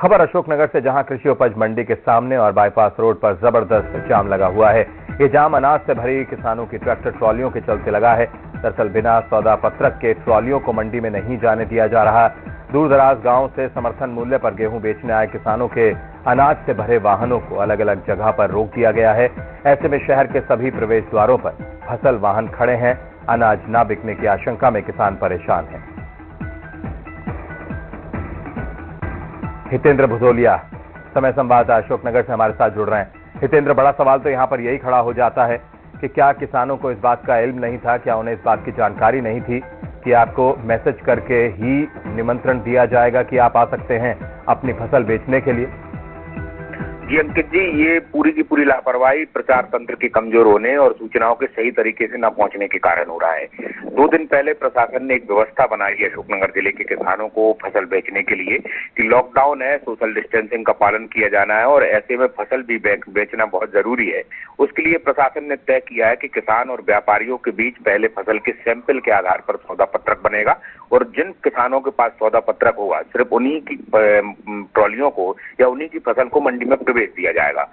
खबर अशोकनगर से, जहां कृषि उपज मंडी के सामने और बाईपास रोड पर जबरदस्त जाम लगा हुआ है। ये जाम अनाज से भरी किसानों की ट्रैक्टर ट्रॉलियों के चलते लगा है। दरअसल बिना सौदा पत्रक के ट्रॉलियों को मंडी में नहीं जाने दिया जा रहा। दूर दराज गांव से समर्थन मूल्य पर गेहूं बेचने आए किसानों के अनाज से भरे वाहनों को अलग अलग जगह पर रोक दिया गया है। ऐसे में शहर के सभी प्रवेश द्वारों पर फसल वाहन खड़े हैं। अनाज न बिकने की आशंका में किसान परेशान हैं। हितेंद्र भुजोलिया समय संवाददाता अशोकनगर से हमारे साथ जुड़ रहे हैं। हितेंद्र, बड़ा सवाल तो यहां पर यही खड़ा हो जाता है कि क्या किसानों को इस बात का इल्म नहीं था, क्या उन्हें इस बात की जानकारी नहीं थी कि आपको मैसेज करके ही निमंत्रण दिया जाएगा कि आप आ सकते हैं अपनी फसल बेचने के लिए? जी अंकित जी, ये पूरी की पूरी लापरवाही प्रचार तंत्र के कमजोर होने और सूचनाओं के सही तरीके से न पहुंचने के कारण हो रहा है। 2 दिन पहले प्रशासन ने एक व्यवस्था बनाई है अशोकनगर जिले के किसानों को फसल बेचने के लिए कि लॉकडाउन है, सोशल डिस्टेंसिंग का पालन किया जाना है और ऐसे में फसल भी बेचना बहुत जरूरी है। उसके लिए प्रशासन ने तय किया है कि किसान और व्यापारियों के बीच पहले फसल के सैंपल के आधार पर सौदा पत्रक बनेगा और जिन किसानों के पास सौदा पत्रक होगा सिर्फ उन्हीं की ट्रॉलियों को या उन्हीं की फसल को मंडी में प्रवेश दिया जाएगा।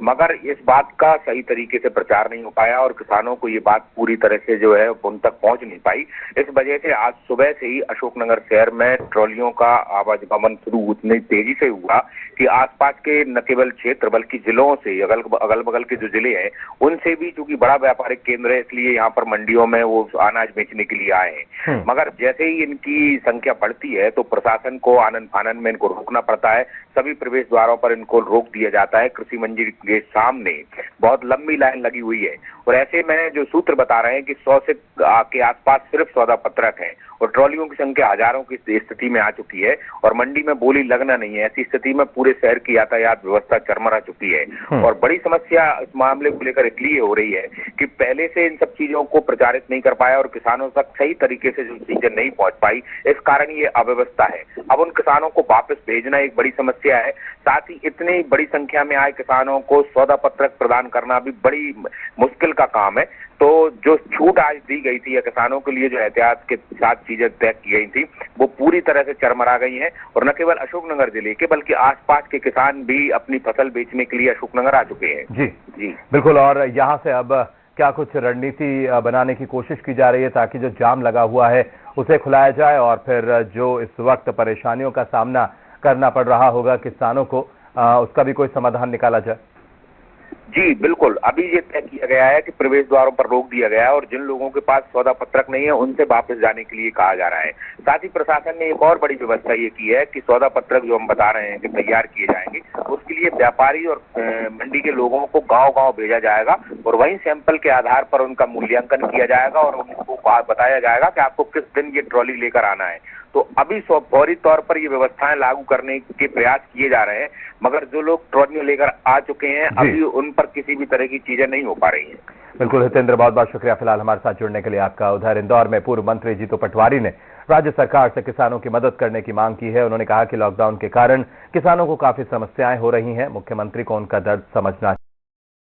मगर इस बात का सही तरीके से प्रचार नहीं हो पाया और किसानों को ये बात पूरी तरह से जो है उन तक पहुंच नहीं पाई। इस वजह से आज सुबह से ही अशोकनगर शहर में ट्रॉलियों का आवागमन शुरू उतनी तेजी से हुआ कि आसपास के न केवल क्षेत्र बल्कि जिलों से अगल बगल के जो जिले हैं उनसे भी, चूंकि बड़ा व्यापारिक केंद्र है इसलिए यहाँ पर मंडियों में वो अनाज बेचने के लिए आए हैं। मगर जैसे ही इनकी संख्या बढ़ती है तो प्रशासन को आनन फानन में इनको रोकना पड़ता है। सभी प्रवेश द्वारों पर इनको रोक दिया जाता है। कृषि मंडी के सामने बहुत लंबी लाइन लगी हुई है और ऐसे में जो सूत्र बता रहे हैं कि 100 से के आसपास सिर्फ सौदा पत्रक है और ट्रॉलियों की संख्या हजारों की स्थिति में आ चुकी है और मंडी में बोली लगना नहीं है। ऐसी स्थिति में पूरे शहर की यातायात व्यवस्था चरमरा चुकी है और बड़ी समस्या इस मामले को लेकर इसलिए हो रही है कि पहले से इन सब चीजों को प्रचारित नहीं कर पाया और किसानों तक सही तरीके से जो चीजें नहीं पहुंच पाई, इस कारण ये अव्यवस्था है। अब उन किसानों को वापस भेजना एक बड़ी समस्या है। साथ ही इतनी बड़ी संख्या में आए किसानों को सौदा पत्रक प्रदान करना भी बड़ी मुश्किल का काम है। तो जो छूट आज दी गई थी या किसानों के लिए जो एहतियात के साथ चीजें तय की गई थी वो पूरी तरह से चरमरा गई हैं और न केवल अशोकनगर जिले के बल्कि आसपास के किसान भी अपनी फसल बेचने के लिए अशोकनगर आ चुके हैं। जी जी बिल्कुल। और यहाँ से अब क्या कुछ रणनीति बनाने की कोशिश की जा रही है ताकि जो जाम लगा हुआ है उसे खुलाया जाए और फिर जो इस वक्त परेशानियों का सामना करना पड़ रहा होगा किसानों को, उसका भी कोई समाधान निकाला जाए? जी बिल्कुल, अभी ये तय किया गया है कि प्रवेश द्वारों पर रोक दिया गया है और जिन लोगों के पास सौदा पत्रक नहीं है उनसे वापस जाने के लिए कहा जा रहा है। साथ ही प्रशासन ने एक और बड़ी व्यवस्था ये की है कि सौदा पत्रक जो हम बता रहे हैं कि तैयार किए जाएंगे उसके लिए व्यापारी और मंडी के लोगों को गांव-गांव भेजा जाएगा और वहीं सैंपल के आधार पर उनका मूल्यांकन किया जाएगा और उनको बताया जाएगा कि आपको किस दिन ये ट्रॉली लेकर आना है। तो अभी फौरी तौर पर ये व्यवस्थाएं लागू करने के प्रयास किए जा रहे हैं मगर जो लोग ट्रॉलियां लेकर आ चुके हैं अभी उन पर किसी भी तरह की चीजें नहीं हो पा रही हैं। बिल्कुल हितेंद्र, बहुत बहुत शुक्रिया फिलहाल हमारे साथ जुड़ने के लिए आपका। उधर इंदौर में पूर्व मंत्री जीतू पटवारी ने राज्य सरकार से किसानों की मदद करने की मांग की है। उन्होंने कहा कि लॉकडाउन के कारण किसानों को काफी समस्याएं हो रही हैं, मुख्यमंत्री को उनका दर्द समझना